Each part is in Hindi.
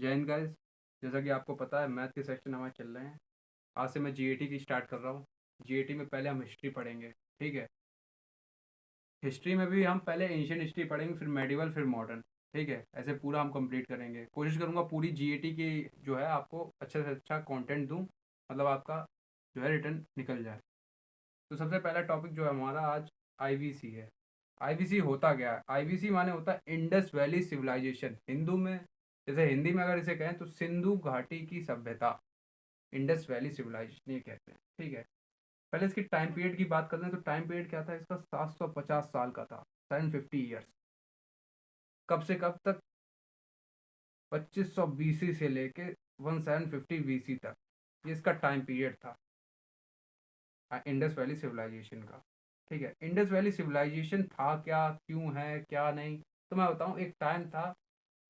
जय हिंद गाइस। जैसा कि आपको पता है मैथ के सेक्शन हमारे चल रहे हैं। आज से मैं जीएटी की स्टार्ट कर रहा हूँ। जीएटी में पहले हम हिस्ट्री पढ़ेंगे। ठीक है। हिस्ट्री में भी हम पहले एंशियंट हिस्ट्री पढ़ेंगे, फिर मेडिवल, फिर मॉडर्न। ठीक है, ऐसे पूरा हम कंप्लीट करेंगे। कोशिश करूँगा पूरी जीएटी की जो है आपको अच्छे से अच्छा कंटेंट दूँ, मतलब आपका जो है रिटर्न निकल जाए। तो सबसे पहला टॉपिक जो है हमारा आज आईवीसी है। आईवीसी होता क्या है? आईवीसी माने होता है इंडस वैली सिविलाइजेशन। हिंदू में, जैसे हिंदी में अगर इसे कहें तो सिंधु घाटी की सभ्यता, इंडस वैली सिविलाइजेशन ये कहते हैं। ठीक है। पहले इसकी टाइम पीरियड की बात करते हैं तो टाइम पीरियड क्या था इसका? 750 साल का था, 750 ईयर्स। कब से कब तक? 2500 बीसी से लेके 1750 बीसी तक, ये इसका टाइम पीरियड था इंडस वैली सिविलाइजेशन का। ठीक है। इंडस वैली सिविलाइजेशन था क्या, क्यों है, क्या नहीं, तो मैं बताऊं। एक टाइम था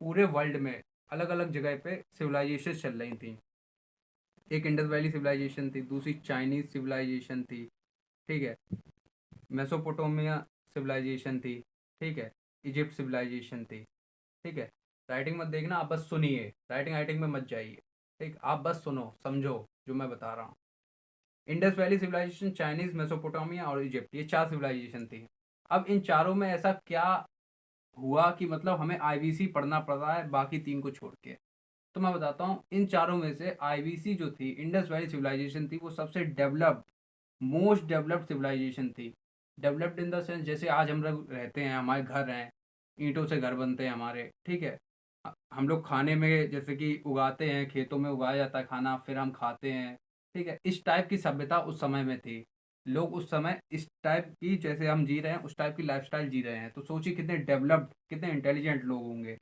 पूरे वर्ल्ड में अलग अलग जगह पे सिविलाइजेशन चल रही थी। एक इंडस वैली सिविलाइजेशन थी, दूसरी चाइनीज सिविलाइजेशन थी। ठीक है। मेसोपोटामिया सिविलाइजेशन थी। ठीक है। इजिप्ट सिविलाइजेशन थी। ठीक है। राइटिंग मत देखना, आप बस सुनिए, राइटिंग राइटिंग में मत जाइए। ठीक, आप बस सुनो, समझो जो मैं बता रहा हूँ। Indus valley civilization, Chinese, Mesopotamia और इजिप्ट, ये 4 सिविलाइजेशन थी। अब इन चारों में ऐसा क्या हुआ कि मतलब हमें आईवीसी पढ़ना पड़ रहा है बाकी 3 को छोड़ के? तो मैं बताता हूँ। इन चारों में से आईवीसी जो थी, इंडस वैली सिविलाइजेशन थी, वो सबसे डेवलप्ड, मोस्ट डेवलप्ड सिविलाइजेशन थी। डेवलप्ड इन द सेंस, जैसे आज हम लोग रहते हैं, हमारे घर हैं, ईंटों से घर बनते हैं हमारे। ठीक है। हम लोग खाने में जैसे कि उगाते हैं, खेतों में उगाया जाता है खाना, फिर हम खाते हैं। ठीक है। इस टाइप की सभ्यता उस समय में थी। लोग उस समय इस टाइप की, जैसे हम जी रहे हैं उस टाइप की लाइफस्टाइल जी रहे हैं। तो सोचिए कितने डेवलप्ड, कितने इंटेलिजेंट लोग होंगे।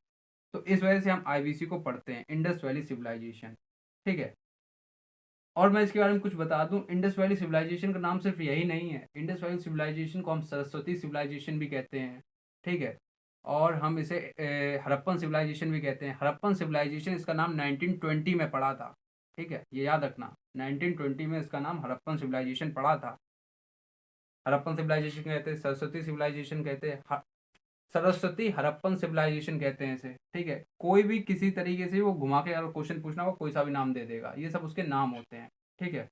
तो इस वजह से हम आईवीसी को पढ़ते हैं, इंडस वैली सिविलाइजेशन। ठीक है। और मैं इसके बारे में कुछ बता दूं, इंडस वैली सिविलाइजेशन का नाम सिर्फ यही नहीं है। इंडस वैली सिविलाइजेशन को हम सरस्वती सिविलाइजेशन भी कहते हैं। ठीक है। और हम इसे हड़प्पन सिविलाइजेशन भी कहते हैं। हड़प्पन सिविलाइजेशन, इसका नाम 1920 में पड़ा था। ठीक है, ये याद रखना, 1920 में इसका नाम हड़प्पन सिविलाइजेशन पड़ा था। हड़प्पन सिविलाइजेशन कहते हैं, सरस्वती सिविलाइजेशन कहते हैं, सरस्वती हड़प्पन सिविलाइजेशन कहते हैं इसे। ठीक है। कोई भी किसी तरीके से वो घुमा के अगर क्वेश्चन पूछना हो, कोई सा भी नाम दे देगा, ये सब उसके नाम होते हैं। ठीक है।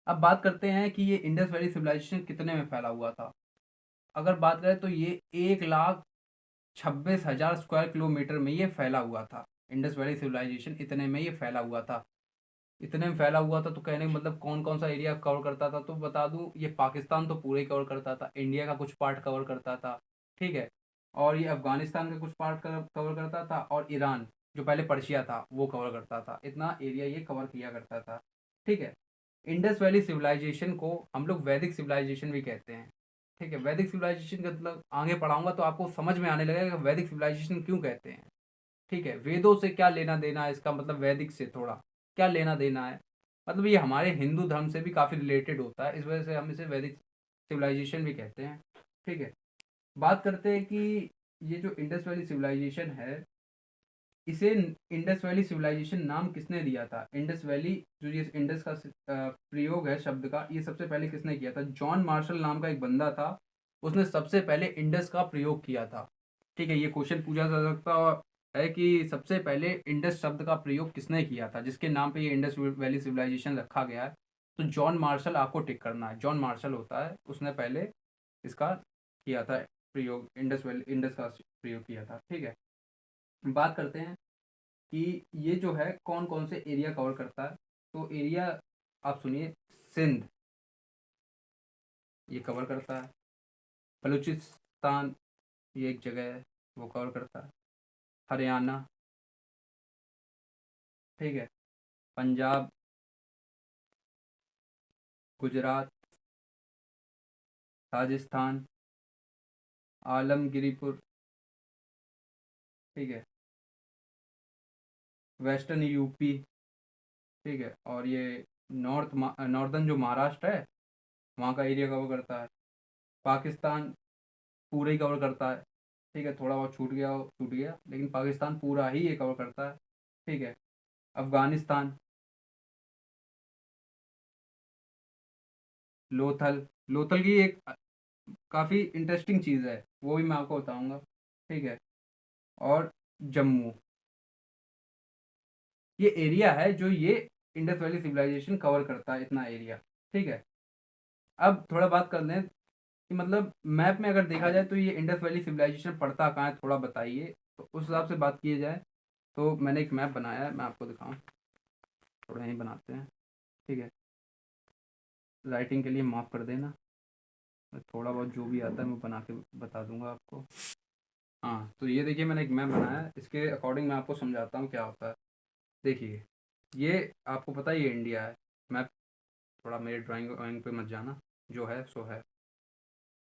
अब बात करते हैं कि ये इंडस वैली सिविलाइजेशन कितने में फैला हुआ था। अगर बात करें तो ये 1,26,000 स्क्वायर किलोमीटर में ये फैला हुआ था। इंडस वैली सिविलाइजेशन इतने में ये फैला हुआ था। इतने में फैला हुआ था तो कहने का मतलब कौन कौन सा एरिया कवर करता था, तो बता दूं, ये पाकिस्तान तो पूरे ही कवर करता था, इंडिया का कुछ पार्ट कवर करता था। ठीक है। और ये अफगानिस्तान का कुछ पार्ट कवर करता था, और ईरान जो पहले पर्शिया था वो कवर करता था। इतना एरिया ये कवर किया करता था। ठीक है। इंडस वैली सिविलाइजेशन को हम लोग वैदिक सिविलाइजेशन भी कहते हैं। ठीक है। वैदिक सिविलाइजेशन का मतलब आगे पढ़ाऊंगा तो आपको समझ में आने लगेगा कि वैदिक सिविलाइजेशन क्यों कहते हैं। ठीक है। वेदों से क्या लेना देना है इसका, मतलब वैदिक से थोड़ा क्या लेना देना है, मतलब ये हमारे हिंदू धर्म से भी काफ़ी रिलेटेड होता है, इस वजह से हम इसे वैदिक सिविलाइजेशन भी कहते हैं। ठीक है। बात करते हैं कि ये जो इंडस वैली सिविलाइजेशन है, इसे इंडस वैली सिविलाइजेशन नाम किसने दिया था? इंडस वैली, जो ये इंडस का प्रयोग है शब्द का, ये सबसे पहले किसने किया था? जॉन मार्शल नाम का एक बंदा था, उसने सबसे पहले इंडस का प्रयोग किया था। ठीक है। ये क्वेश्चन पूछा जा सकता है कि सबसे पहले इंडस शब्द का प्रयोग किसने किया था, जिसके नाम पे ये इंडस वैली सिविलाइजेशन रखा गया है? तो जॉन मार्शल, आपको टिक करना है, जॉन मार्शल होता है, उसने पहले इसका किया था प्रयोग, इंडस वैली, इंडस का प्रयोग किया था। ठीक है। बात करते हैं कि ये जो है कौन कौन से एरिया कवर करता है। तो एरिया आप सुनिए, सिंध ये कवर करता है, बलूचिस्तान ये एक जगह है वो कवर करता है, हरियाणा, ठीक है, पंजाब, गुजरात, राजस्थान, आलमगिरीपुर, ठीक है, वेस्टर्न यूपी, ठीक है, और ये नॉर्दर्न जो महाराष्ट्र है वहाँ का एरिया कवर करता है। पाकिस्तान पूरा ही कवर करता है। ठीक है। थोड़ा बहुत छूट गया, लेकिन पाकिस्तान पूरा ही ये कवर करता है। ठीक है। अफगानिस्तान, लोथल, लोथल की एक काफ़ी इंटरेस्टिंग चीज़ है, वो भी मैं आपको बताऊंगा। ठीक है। और जम्मू, ये एरिया है जो ये इंडस वैली सिविलाइजेशन कवर करता है, इतना एरिया। ठीक है, अब थोड़ा बात कर लें कि मतलब मैप में अगर देखा जाए तो ये इंडस वैली सिविलाइजेशन पड़ता कहाँ है, थोड़ा बताइए। तो उस हिसाब से बात की जाए तो मैंने एक मैप बनाया है, मैं आपको दिखाऊं, थोड़ा यहीं बनाते हैं। ठीक है, राइटिंग के लिए माफ़ कर देना, थोड़ा बहुत जो भी आता है मैं बना के बता दूंगा आपको। हाँ, तो ये देखिए मैंने एक मैप बनाया है, इसके अकॉर्डिंग मैं आपको समझाता हूँ क्या होता है। देखिए, ये आपको पता है ये इंडिया है। मैप, थोड़ा मेरे ड्राइंग वाइंग पे मत जाना, जो है सो है।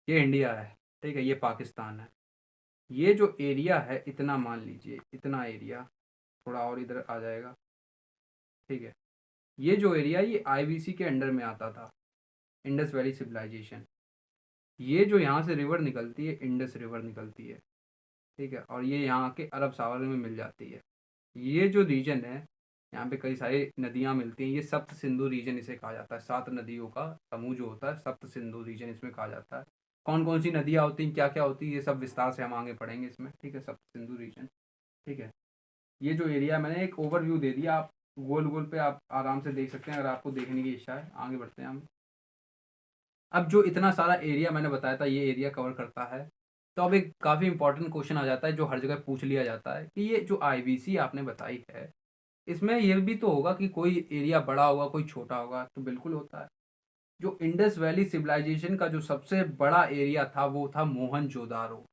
ये इंडिया है, ठीक है, ये पाकिस्तान है। ये जो एरिया है इतना मान लीजिए, इतना एरिया, थोड़ा और इधर आ जाएगा। ठीक है, ये जो एरिया ये आईवीसी के अंडर में आता था, इंडस वैली सिविलाइजेशन। ये जो यहाँ से रिवर निकलती है, इंडस रिवर निकलती है। ठीक है, और ये यहाँ के अरब सागर में मिल जाती है। ये जो रीजन है, यहाँ पे कई सारी नदियाँ मिलती हैं, ये सप्त सिंधु रीजन इसे कहा जाता है। 7 नदियों का समूह जो होता है सप्त सिंधु रीजन इसमें कहा जाता है। कौन कौन सी नदियाँ होती हैं, क्या क्या होती है, ये सब विस्तार से हम आगे पढ़ेंगे इसमें। ठीक है, सप्त सिंधु रीजन। ठीक है, ये जो एरिया मैंने एक ओवरव्यू दे दिया, आप गोल गोल पे आप आराम से देख सकते हैं अगर आपको देखने की इच्छा है। आगे बढ़ते हैं हम। अब जो इतना सारा एरिया मैंने बताया था ये एरिया कवर करता है, तो अब एक काफ़ी इंपॉर्टेंट क्वेश्चन आ जाता है जो हर जगह पूछ लिया जाता है कि ये जो आईवीसी आपने बताई है, इसमें ये भी तो होगा कि कोई एरिया बड़ा होगा कोई छोटा होगा। तो बिल्कुल होता है। जो इंडस वैली सिविलाइजेशन का जो सबसे बड़ा एरिया था वो था मोहनजोदारो।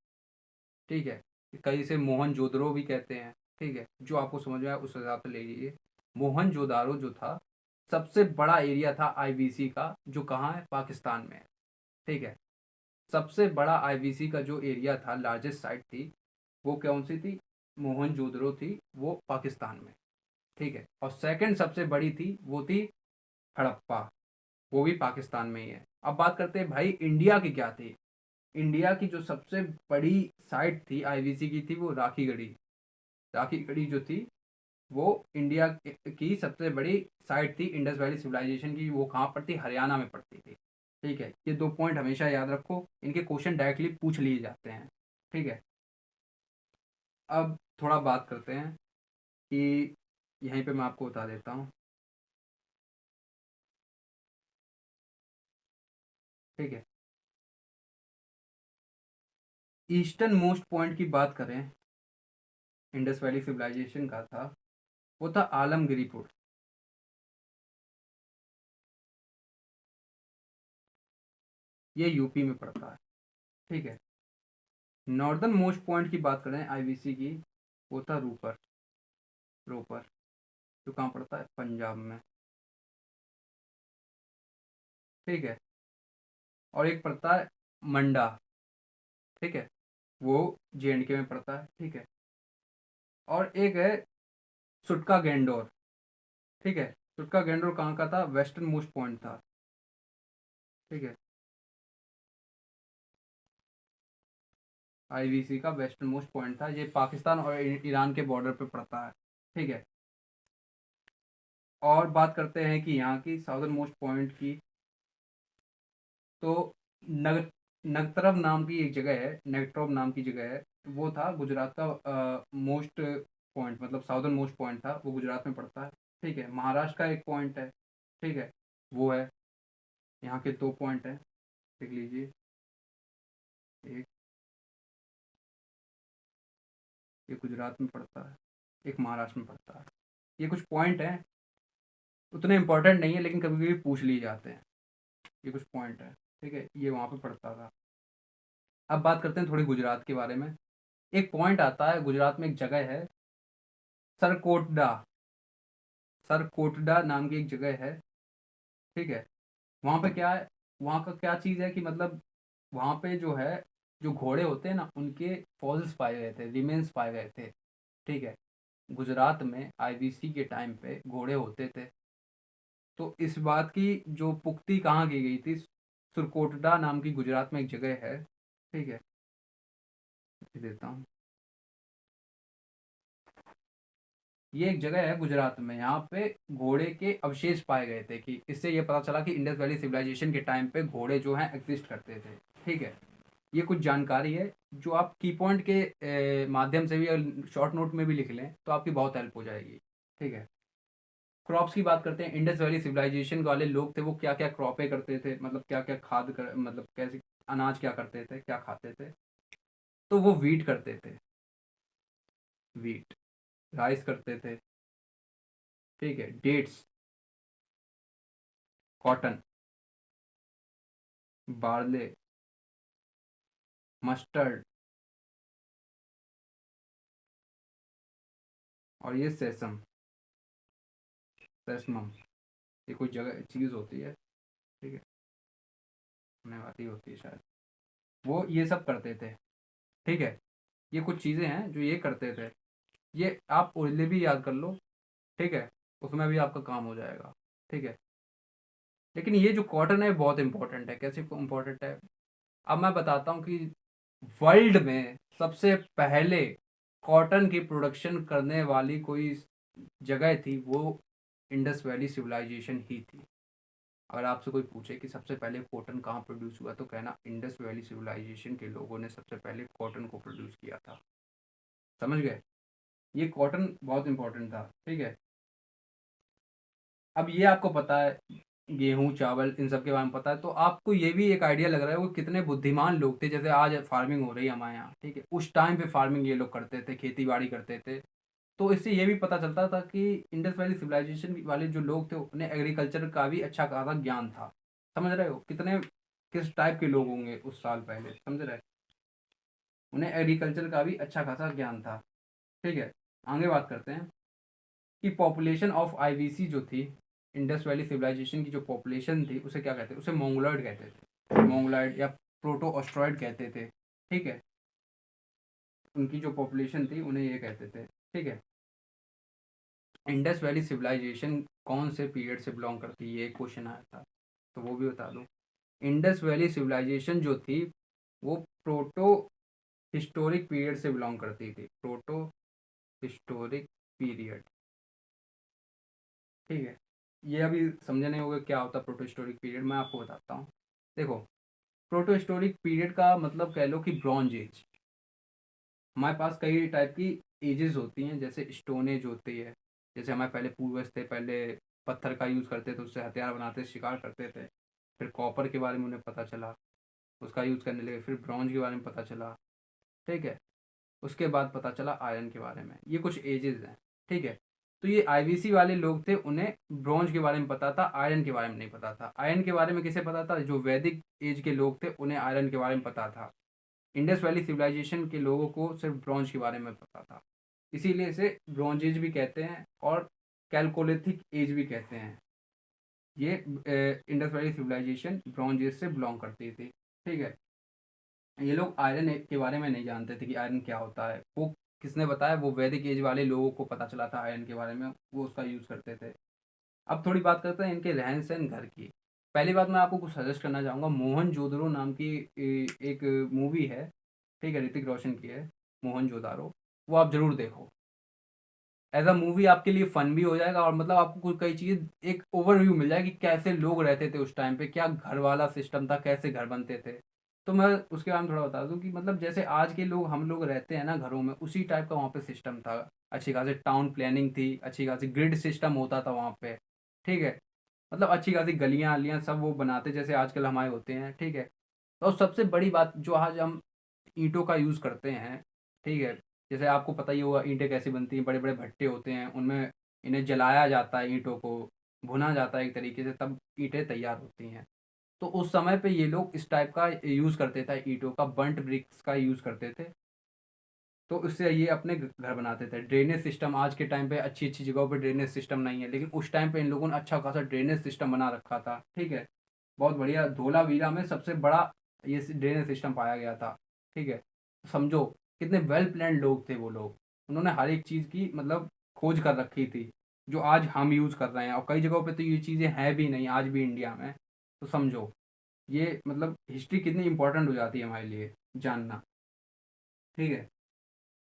ठीक है, कई इसे मोहनजोदड़ो भी कहते हैं। ठीक है, जो आपको समझ में आए उस हिसाब से ले लीजिए। मोहनजोदारो जो था सबसे बड़ा एरिया था आईवीसी का, जो कहाँ है, पाकिस्तान में है। ठीक है, सबसे बड़ा आईवीसी का जो एरिया था, लार्जेस्ट साइट थी, वो कौन सी थी, मोहनजोदड़ो थी, वो पाकिस्तान में। ठीक है, और सेकंड सबसे बड़ी थी वो थी हड़प्पा, वो भी पाकिस्तान में ही है। अब बात करते हैं भाई इंडिया की क्या थी। इंडिया की जो सबसे बड़ी साइट थी आईवीसी की थी वो राखी गढ़ी। राखी गढ़ी जो थी वो इंडिया की सबसे बड़ी साइट थी इंडस वैली सिविलाइजेशन की। वो कहाँ पड़ती, हरियाणा में पड़ती थी। ठीक है, ये 2 पॉइंट हमेशा याद रखो, इनके क्वेश्चन डायरेक्टली पूछ लिए जाते हैं। ठीक है, अब थोड़ा बात करते हैं कि यहीं पे मैं आपको बता देता हूँ। ठीक है, ईस्टर्न मोस्ट पॉइंट की बात करें, इंडस वैली सिविलाइजेशन का था, वो था आलमगिरीपुर। ये यूपी में पड़ता है। ठीक है, नॉर्दर्न मोस्ट पॉइंट की बात करें आईवीसी की, वो था रूपर, रोपर, जो कहाँ पड़ता है, पंजाब में। ठीक है, और एक पड़ता है मंडा। ठीक है, वो जेएंडके में पड़ता है। ठीक है, और एक है सुटका गेंडोर। ठीक है, सुटका गेंडोर कहाँ का था, वेस्टर्न मोस्ट पॉइंट था। ठीक है, आईवीसी का वेस्टर्न मोस्ट पॉइंट था, ये पाकिस्तान और ईरान के बॉर्डर पे पड़ता है। ठीक है, और बात करते हैं कि यहाँ की साउदर्न मोस्ट पॉइंट की, तो नग नगतरब नाम की एक जगह है, नेगट्रोब नाम की जगह है, वो था गुजरात का मोस्ट पॉइंट, मतलब साउदर्न मोस्ट पॉइंट था, वो गुजरात में पड़ता है। ठीक है, महाराष्ट्र का एक पॉइंट है। ठीक है, वो है, यहाँ के 2 पॉइंट है, देख लीजिए। एक, ये गुजरात में पड़ता है, एक महाराष्ट्र में पड़ता है। ये कुछ पॉइंट हैं, उतने इंपॉर्टेंट नहीं है लेकिन कभी कभी पूछ लिए जाते हैं। ये कुछ पॉइंट है। ठीक है, ये वहाँ पे पड़ता था। अब बात करते हैं थोड़ी गुजरात के बारे में। एक पॉइंट आता है गुजरात में, एक जगह है सरकोटडा। सरकोटडा नाम की एक जगह है। ठीक है, वहाँ पे क्या है, वहाँ का क्या चीज़ है कि मतलब वहाँ पे जो है, जो घोड़े होते हैं ना उनके फॉल्स पाए गए थे, रिमेन्स पाए गए थे। ठीक है, गुजरात में आईवीसी के टाइम पे घोड़े होते थे। तो इस बात की जो पुख्ती कहाँ की गई थी, सुरकोटडा नाम की गुजरात में एक जगह है। ठीक है, ये देता हूँ, ये एक जगह है गुजरात में, यहाँ पे घोड़े के अवशेष पाए गए थे, कि इससे ये पता चला कि इंडस वैली सिविलाइजेशन के टाइम पे घोड़े जो हैं एग्जिस्ट करते थे। ठीक है, ये कुछ जानकारी है जो आप की पॉइंट के माध्यम से भी, शॉर्ट नोट में भी लिख लें तो आपकी बहुत हेल्प हो जाएगी। ठीक है, क्रॉप्स की बात करते हैं, इंडस वैली सिविलाइजेशन वाले लोग थे वो क्या क्या क्रॉपें करते थे, मतलब क्या क्या मतलब कैसे अनाज क्या करते थे, क्या खाते थे। तो वो वीट करते थे, वीट, राइस करते थे, ठीक है, डेट्स, कॉटन, बार्ले, मस्टर्ड, और ये सेसमम, ये कोई जगह चीज़ होती है, ठीक है, होने वाली होती है शायद, वो ये सब करते थे, ठीक है। ये कुछ चीज़ें हैं जो ये करते थे, ये आप ओरली भी याद कर लो, ठीक है, उसमें भी आपका काम हो जाएगा, ठीक है। लेकिन ये जो कॉटन है बहुत इंपॉर्टेंट है, कैसे इंपॉर्टेंट है, अब मैं बताता हूँ कि वर्ल्ड में सबसे पहले कॉटन की प्रोडक्शन करने वाली कोई जगह थी, वो इंडस वैली सिविलाइजेशन ही थी। अगर आपसे कोई पूछे कि सबसे पहले कॉटन कहाँ प्रोड्यूस हुआ, तो कहना इंडस वैली सिविलाइजेशन के लोगों ने सबसे पहले कॉटन को प्रोड्यूस किया था। समझ गए, ये कॉटन बहुत इंपॉर्टेंट था, ठीक है। अब ये आपको पता है, गेहूं चावल इन सब के बारे में पता है, तो आपको ये भी एक आइडिया लग रहा है वो कितने बुद्धिमान लोग थे। जैसे आज फार्मिंग हो रही है हमारे यहाँ, ठीक है, उस टाइम पे फार्मिंग ये लोग करते थे, खेती बाड़ी करते थे। तो इससे ये भी पता चलता था कि इंडस वैली सिविलाइजेशन वाले जो लोग थे उन्हें एग्रीकल्चर का भी अच्छा खासा ज्ञान था। समझ रहे हो कितने किस टाइप के लोग होंगे उस साल पहले, समझ रहे, उन्हें एग्रीकल्चर का भी अच्छा खासा ज्ञान था, ठीक है। आगे बात करते हैं कि पॉपुलेशन ऑफ आईवीसी जो थी, इंडस वैली सिविलाइजेशन की जो पॉपुलेशन थी उसे क्या कहते थे, उसे मोंगलॉइड कहते थे, मोंगलॉइड या प्रोटो ऑस्ट्रॉइड कहते थे, ठीक है। उनकी जो पॉपुलेशन थी उन्हें ये कहते थे, ठीक है। इंडस वैली सिविलाइजेशन कौन से पीरियड से बिलोंग करती है, ये क्वेश्चन आया था, तो वो भी बता दूं। इंडस वैली सिविलाइजेशन जो थी वो प्रोटो हिस्टोरिक पीरियड से बिलोंग करती थी, प्रोटो हिस्टोरिक पीरियड, ठीक है। ये अभी समझे नहीं होगा क्या होता प्रोटो हिस्टोरिक पीरियड, मैं आपको बताता हूँ। देखो, प्रोटो हिस्टोरिक पीरियड का मतलब कह लो कि ब्रॉन्ज एज। हमारे पास कई टाइप की एजेस होती हैं, जैसे स्टोन एज होती है, जैसे हमारे पहले पूर्वज थे, पहले पत्थर का यूज़ करते थे, उससे हथियार बनाते शिकार करते थे। फिर कॉपर के बारे में उन्हें पता चला, उसका यूज़ करने लगे। फिर ब्रॉन्ज के बारे में पता चला, ठीक है। उसके बाद पता चला आयरन के बारे में। ये कुछ एजेस हैं, ठीक है। तो ये आईवीसी वाले लोग थे, उन्हें ब्रॉन्ज के बारे में पता था, आयरन के बारे में नहीं पता था। आयरन के बारे में किसे पता था, जो वैदिक एज के लोग थे उन्हें आयरन के बारे में पता था। इंडस वैली सिविलाइजेशन के लोगों को सिर्फ ब्रॉन्ज के बारे में पता था, इसीलिए इसे ब्रॉन्ज एज भी कहते हैं और कैलकोलिथिक एज भी कहते हैं। ये Indus valley civilization bronze age से बिलोंग करती थी, ठीक है। ये लोग आयरन के बारे में नहीं जानते थे कि आयरन क्या होता है, वो किसने बताया, वो वैदिक एज वाले लोगों को पता चला था आयरन के बारे में, वो उसका यूज़ करते थे। अब थोड़ी बात करते हैं इनके रहन सहन घर की। पहली बात मैं आपको कुछ सजेस्ट करना चाहूँगा, मोहन जोदड़ो नाम की एक मूवी है, ठीक है, ऋतिक रोशन की है, मोहन जोदारो, वो आप जरूर देखो। एज अ मूवी आपके लिए फन भी हो जाएगा, और मतलब आपको कुछ कई चीज़ एक ओवरव्यू मिल जाएगी कि कैसे लोग रहते थे उस टाइम पे, क्या घर वाला सिस्टम था, कैसे घर बनते थे। तो मैं उसके बारे में थोड़ा बता दूं कि मतलब जैसे आज के लोग हम लोग रहते हैं ना घरों में, उसी टाइप का वहाँ पे सिस्टम था। अच्छी खासी टाउन प्लानिंग थी, अच्छी खासी ग्रिड सिस्टम होता था वहाँ पे, ठीक है। मतलब अच्छी खासी गलियाँ अलियाँ सब वो बनाते जैसे आजकल हमारे होते हैं, ठीक है। और सबसे बड़ी बात जो आज हम ईंटों का यूज़ करते हैं, ठीक है, जैसे आपको पता ही होगा ईंटें कैसी बनती हैं, बड़े बड़े भट्टे होते हैं, उनमें इन्हें जलाया जाता है, ईंटों को भुना जाता है एक तरीके से, तब ईंटें तैयार होती हैं। तो उस समय पे ये लोग इस टाइप का यूज़ करते थे, ईंटों का, बर्न्ट ब्रिक्स का यूज़ करते थे। तो उससे ये अपने घर बनाते थे। ड्रेनेज सिस्टम आज के टाइम पे अच्छी अच्छी जगहों पे ड्रेनेज सिस्टम नहीं है, लेकिन उस टाइम पे इन लोगों ने अच्छा खासा ड्रेनेज सिस्टम बना रखा था, ठीक है। बहुत बढ़िया, धोलावीरा में सबसे बड़ा ये ड्रेनेज सिस्टम पाया गया था, ठीक है। समझो कितने वेल प्लान्ड लोग थे वो लोग, उन्होंने हर एक चीज़ की मतलब खोज कर रखी थी, जो आज हम यूज़ कर रहे हैं। और कई जगहों पे तो ये चीज़ें हैं भी नहीं आज भी इंडिया में। तो समझो ये मतलब हिस्ट्री कितनी इंपॉर्टेंट हो जाती है हमारे लिए जानना, ठीक है।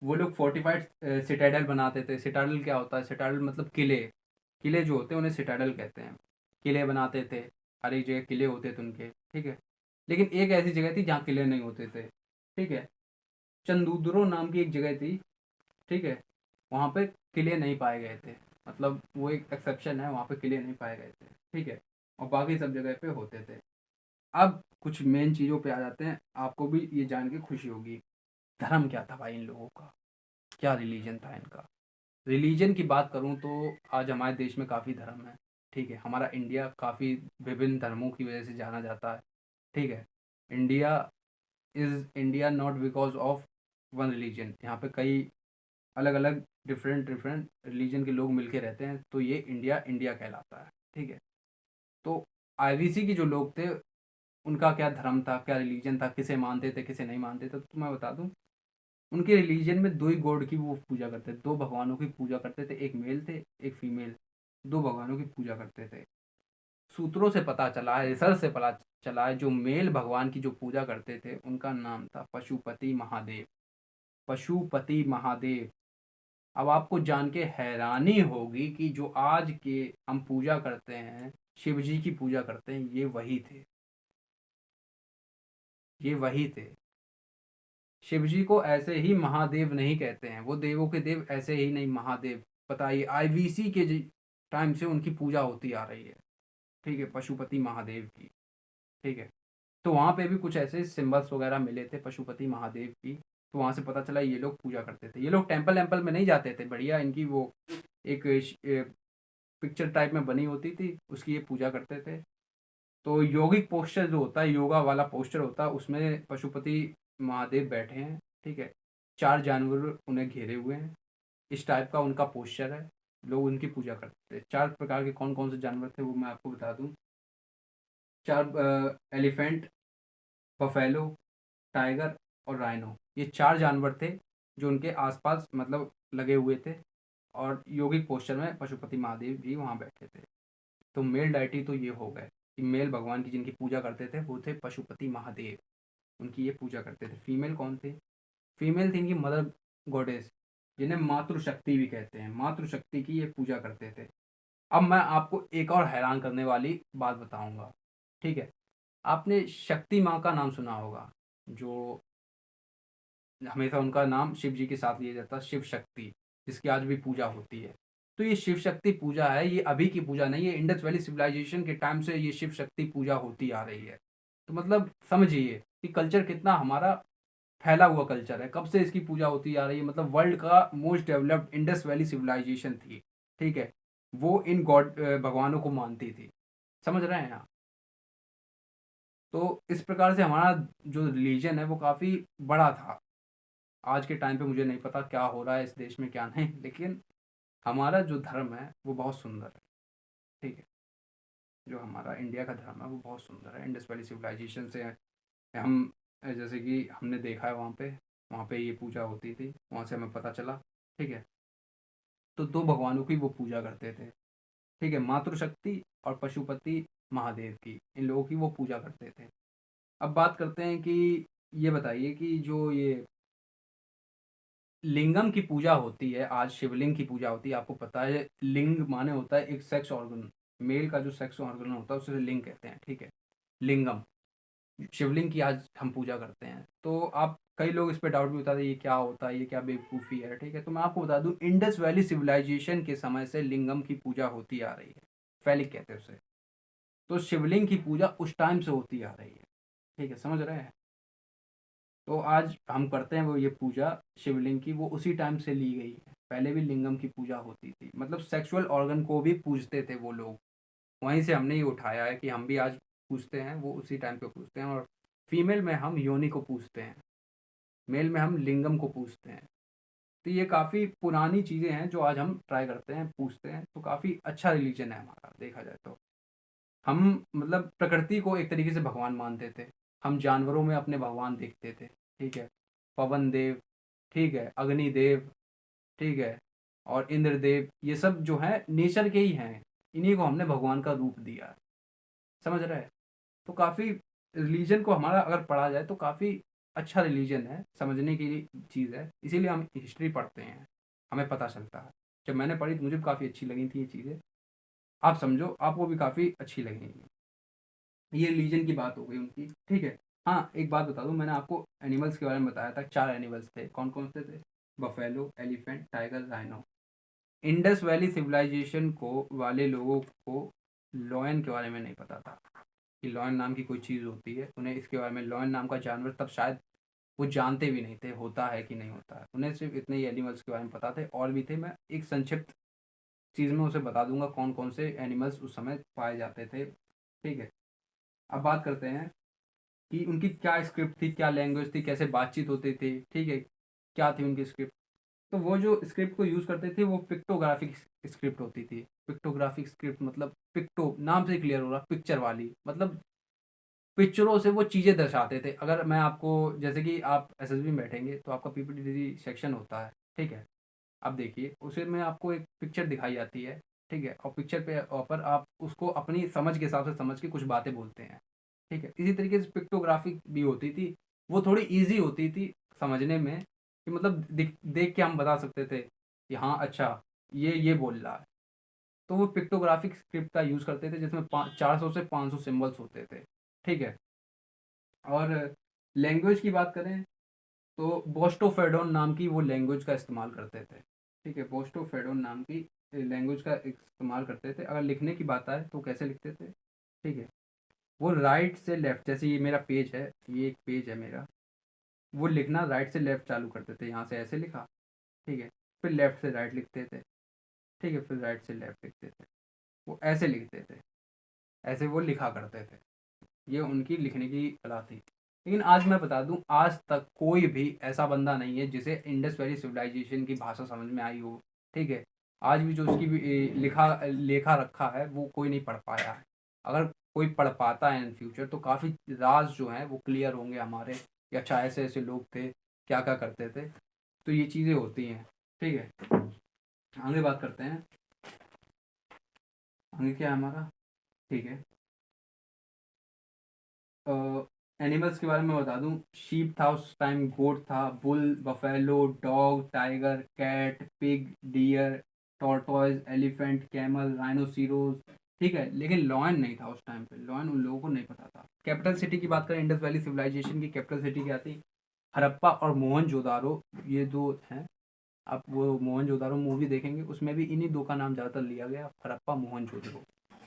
वो लोग फोर्टिफाइड सिटाडल बनाते थे। सिटाडल क्या होता है, सिटाडल मतलब किले, किले जो होते हैं उन्हें सिटाडल कहते हैं। किले बनाते थे, हर एक जगह किले होते थे उनके, ठीक है। लेकिन एक ऐसी जगह थी जहाँ किले नहीं होते थे, ठीक है। चंदूदरो नाम की एक जगह थी, ठीक है, वहाँ पे किले नहीं पाए गए थे। मतलब वो एक एक्सेप्शन है, वहाँ पे किले नहीं पाए गए थे, ठीक है, और बाकी सब जगह पे होते थे। अब कुछ मेन चीज़ों पे आ जाते हैं, आपको भी ये जान के खुशी होगी। धर्म क्या था भाई इन लोगों का, क्या रिलीजन था इनका। रिलीजन की बात करूँ तो आज हमारे देश में काफ़ी धर्म है, ठीक है, हमारा इंडिया काफ़ी विभिन्न धर्मों की वजह से जाना जाता है, ठीक है। India is India not because of one religion, यहाँ पे कई अलग अलग डिफरेंट डिफरेंट रिलीजन के लोग मिलके रहते हैं, तो ये इंडिया इंडिया कहलाता है, ठीक है। तो आईवीसी के जो लोग थे उनका क्या धर्म था, क्या रिलीजन था, किसे मानते थे किसे नहीं मानते थे, तो मैं बता दूं, उनके रिलीजन में दो ही गॉड की वो पूजा करते थे, दो भगवानों की पूजा करते थे, एक मेल थे एक फीमेल, दो भगवानों की पूजा करते थे। सूत्रों से पता चला है, रिसर्च से पता चला है, जो मेल भगवान की जो पूजा करते थे उनका नाम था पशुपति महादेव। पशुपति महादेव। अब आपको जान के हैरानी होगी कि जो आज के हम पूजा करते हैं, शिव जी की पूजा करते हैं, ये वही थे, ये वही थे। शिव जी को ऐसे ही महादेव नहीं कहते हैं, वो देवों के देव ऐसे ही नहीं, महादेव। बताइए, आईवीसी के टाइम से उनकी पूजा होती आ रही है, ठीक है, पशुपति महादेव की, ठीक है। तो वहाँ पे भी कुछ ऐसे सिंबल्स वगैरह मिले थे पशुपति महादेव की, तो वहाँ से पता चला ये लोग पूजा करते थे। ये लोग टेम्पल वेम्पल में नहीं जाते थे, बढ़िया इनकी वो एक पिक्चर टाइप में बनी होती थी, उसकी ये पूजा करते थे। तो योगिक पोस्चर जो होता है, योगा वाला पोस्चर होता है, उसमें पशुपति महादेव बैठे हैं, ठीक है, चार जानवर उन्हें घेरे हुए हैं, इस टाइप का उनका पोस्चर है। लोग उनकी पूजा करते थे। चार प्रकार के कौन कौन से जानवर थे वो मैं आपको बता दूं। चार एलिफेंट, बफेलो, टाइगर और राइनो, ये चार जानवर थे जो उनके आसपास मतलब लगे हुए थे, और योगिक पोस्चर में पशुपति महादेव भी वहाँ बैठे थे। तो मेल डाइटी तो ये हो गए कि मेल भगवान की जिनकी पूजा करते थे वो थे पशुपति महादेव, उनकी ये पूजा करते थे। फीमेल कौन थे? फीमेल थी इनकी मदर गॉडेस, जिन्हें मातृशक्ति भी कहते हैं, मातृशक्ति की ये पूजा करते थे। अब मैं आपको एक और हैरान करने वाली बात बताऊंगा, ठीक है। आपने शक्ति माँ का नाम सुना होगा, जो हमेशा उनका नाम शिव जी के साथ लिया जाता है, शिव शक्ति, जिसकी आज भी पूजा होती है। तो ये शिव शक्ति पूजा है, ये अभी की पूजा नहीं है, इंडस वैली सिविलाइजेशन के टाइम से ये शिव शक्ति पूजा होती आ रही है। तो मतलब समझिए कि कल्चर कितना हमारा फैला हुआ कल्चर है, कब से इसकी पूजा होती आ रही है। मतलब वर्ल्ड का most developed Indus valley civilization थी, ठीक है, वो इन गॉड भगवानों को मानती थी, समझ रहे हैं आप। तो इस प्रकार से हमारा जो रिलीजन है वो काफ़ी बड़ा था। आज के टाइम पे मुझे नहीं पता क्या हो रहा है इस देश में क्या नहीं, लेकिन हमारा जो धर्म है वो बहुत सुंदर है, ठीक है। जो हमारा इंडिया का धर्म है वो बहुत सुंदर है, इंडस वैली सिविलाइजेशन से हम जैसे कि हमने देखा है वहाँ पे ये पूजा होती थी, वहाँ से हमें पता चला, ठीक है। तो दो भगवानों की वो पूजा करते थे, ठीक है, मातृशक्ति और पशुपति महादेव की, इन लोगों की वो पूजा करते थे। अब बात करते हैं कि ये बताइए कि जो ये लिंगम की पूजा होती है, आज शिवलिंग की पूजा होती है, आपको पता है लिंग माने होता है एक सेक्स ऑर्गन, मेल का जो सेक्स ऑर्गन होता है उसे लिंग कहते हैं, ठीक है, लिंगम। शिवलिंग की आज हम पूजा करते हैं, तो आप कई लोग इस पे डाउट भी बताते हैं ये क्या होता है, ये क्या बेवकूफ़ी है, ठीक है। तो मैं आपको बता दूं, इंडस वैली सिविलाइजेशन के समय से लिंगम की पूजा होती आ रही है, फैलिक कहते हैं उसे। तो शिवलिंग की पूजा उस टाइम से होती आ रही है, ठीक है, समझ रहे हैं। तो आज हम करते हैं वो ये पूजा शिवलिंग की, वो उसी टाइम से ली गई है, पहले भी लिंगम की पूजा होती थी, मतलब सेक्सुअल ऑर्गन को भी पूजते थे वो लोग, वहीं से हमने ये उठाया है कि हम भी आज पूजते हैं, वो उसी टाइम पे पूजते हैं। और फीमेल में हम योनि को पूजते हैं, मेल में हम लिंगम को पूजते हैं। तो ये काफ़ी पुरानी चीज़ें हैं जो आज हम ट्राई करते हैं, पूजते हैं, तो काफ़ी अच्छा रिलीजन है हमारा देखा जाए तो। हम मतलब प्रकृति को एक तरीके से भगवान मानते थे, हम जानवरों में अपने भगवान देखते थे, ठीक है, पवन देव, ठीक है, अग्निदेव, ठीक है, और इंद्रदेव, ये सब जो है नेचर के ही हैं, इन्हीं को हमने भगवान का रूप दिया है, समझ रहे हैं। तो काफ़ी रिलीजन को हमारा अगर पढ़ा जाए तो काफ़ी अच्छा रिलीजन है, समझने की चीज़ है, इसीलिए हम हिस्ट्री पढ़ते हैं, हमें पता चलता है। जब मैंने पढ़ी तो मुझे भी काफ़ी अच्छी लगी थी ये चीज़ें, आप समझो आपको भी काफ़ी अच्छी लगेंगी। ये रिलीजन की बात हो गई उनकी, ठीक है। हाँ, एक बात बता दूं, मैंने आपको एनिमल्स के बारे में बताया था, चार एनिमल्स थे, कौन कौन से थे? Buffalo, elephant, tiger, rhino, Indus valley civilization को वाले लोगों को लॉयन के बारे में नहीं पता था कि लॉयन नाम की कोई चीज़ होती है। उन्हें इसके बारे में, लॉयन नाम का जानवर तब शायद वो जानते भी नहीं थे होता है कि नहीं होता है। उन्हें सिर्फ इतने ही एनिमल्स के बारे में पता थे, और भी थे। मैं एक संक्षिप्त चीज़ में उसे बता दूंगा कौन कौन से एनिमल्स उस समय पाए जाते थे। ठीक है, अब बात करते हैं कि उनकी क्या स्क्रिप्ट थी, क्या लैंग्वेज थी, कैसे बातचीत होती थी। ठीक है, क्या थी उनकी स्क्रिप्ट। तो वो जो स्क्रिप्ट को यूज़ करते थे वो पिक्टोग्राफिक स्क्रिप्ट होती थी। पिक्टोग्राफिक स्क्रिप्ट मतलब पिक्टो, नाम से क्लियर हो रहा, पिक्चर वाली, मतलब पिक्चरों से वो चीज़ें दर्शाते थे। अगर मैं आपको, जैसे कि आप एसएसबी में बैठेंगे तो आपका पीपीटी सेक्शन होता है। ठीक है, अब देखिए उसे में आपको एक पिक्चर दिखाई जाती है। ठीक है, और पिक्चर पे पर आप उसको अपनी समझ के हिसाब से समझ के कुछ बातें बोलते हैं। ठीक है, इसी तरीके से पिक्टोग्राफिक भी होती थी। वो थोड़ी ईजी होती थी समझने में, कि मतलब देख के हम बता सकते थे कि हाँ अच्छा ये बोल रहा है। तो वो पिक्टोग्राफिक स्क्रिप्ट का यूज़ करते थे जिसमें 400 से 500 सिम्बल्स होते थे। ठीक है, और लैंग्वेज की बात करें तो बोस्टोफेडोन नाम की वो लैंग्वेज का इस्तेमाल करते थे। ठीक है, बोस्टोफेडोन नाम की लैंग्वेज का इस्तेमाल करते थे। अगर लिखने की बात आए तो कैसे लिखते थे। ठीक है, वो राइट से लेफ्ट, जैसे ये मेरा पेज है, ये एक पेज है मेरा, वो लिखना राइट से लेफ्ट चालू करते थे। यहाँ से ऐसे लिखा, ठीक है, फिर लेफ्ट से राइट लिखते थे। ठीक है, फिर राइट से लेफ्ट लिखते थे। वो ऐसे लिखते थे, ऐसे वो लिखा करते थे। ये उनकी लिखने की कला थी। लेकिन आज मैं बता दूं, आज तक कोई भी ऐसा बंदा नहीं है जिसे इंडस वैली सिविलाइजेशन की भाषा समझ में आई हो। ठीक है, आज भी जो उसकी भी लेखा रखा है वो कोई नहीं पढ़ पाया है। अगर कोई पढ़ पाता है इन फ्यूचर तो काफ़ी राज जो हैं वो क्लियर होंगे हमारे, कि अच्छा ऐसे ऐसे लोग थे, क्या क्या करते थे। तो ये चीज़ें होती हैं। ठीक है, आगे बात करते हैं। आगे क्या है हमारा। ठीक है, एनिमल्स के बारे में बता दूं, शीप था उस टाइम, गोट था, bull, buffalo, dog, tiger, cat, pig, deer, tortoise, elephant, camel, rhinoceros. ठीक है, लेकिन लॉयन नहीं था उस टाइम पे। लॉयन उन लोगों को नहीं पता था। कैपिटल सिटी की बात करें, इंडस वैली सिविलाइजेशन की कैपिटल सिटी क्या थी? हड़प्पा और मोहनजोदारो, ये दो हैं। आप वो मोहनजोदारो मूवी देखेंगे, उसमें भी इन्हीं दो का नाम ज़्यादातर लिया गया, हड़प्पा मोहनजोदारो।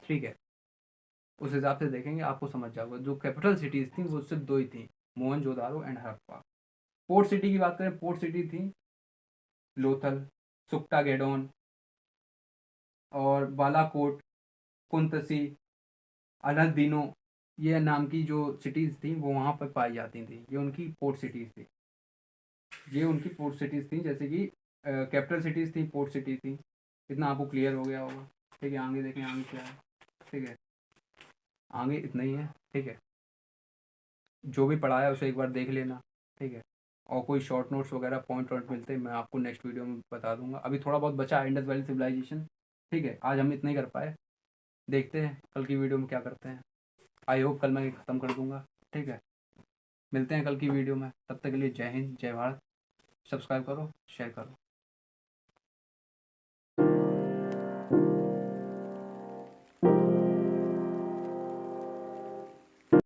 ठीक है, उस हिसाब से देखेंगे आपको समझ जाओगे। जो कैपिटल सिटीज़ थी वो सिर्फ दो ही थी, Mohenjodaro and Harappa. Port city की बात करें, पोर्ट सिटी थी लोथल, सुक्टागेडोन और बालाकोट, कुंतसी, अनदीनो, ये नाम की जो सिटीज़ थी वो वहाँ पर पाई जाती थी। ये उनकी पोर्ट सिटीज़ थी। ये उनकी पोर्ट सिटीज़ थी, जैसे कि कैपिटल सिटीज़ थी, पोर्ट सिटी थी। इतना आपको क्लियर हो गया होगा। ठीक है, आगे देखें आगे क्या है। ठीक है, आगे इतना ही है। ठीक है, जो भी पढ़ाया उसे एक बार देख लेना। ठीक है, और कोई शॉर्ट नोट्स वगैरह पॉइंट वॉइंट मिलते हैं मैं आपको नेक्स्ट वीडियो में बता दूंगा। अभी थोड़ा बहुत बचा है इंडस वैली सिविलाइजेशन। ठीक है, आज हम इतना ही कर पाए। देखते हैं कल की वीडियो में क्या करते हैं। आई होप कल मैं ख़त्म कर दूंगा। ठीक है, मिलते हैं कल की वीडियो में। तब तक के लिए जय हिंद, जय भारत। सब्सक्राइब करो, शेयर करो।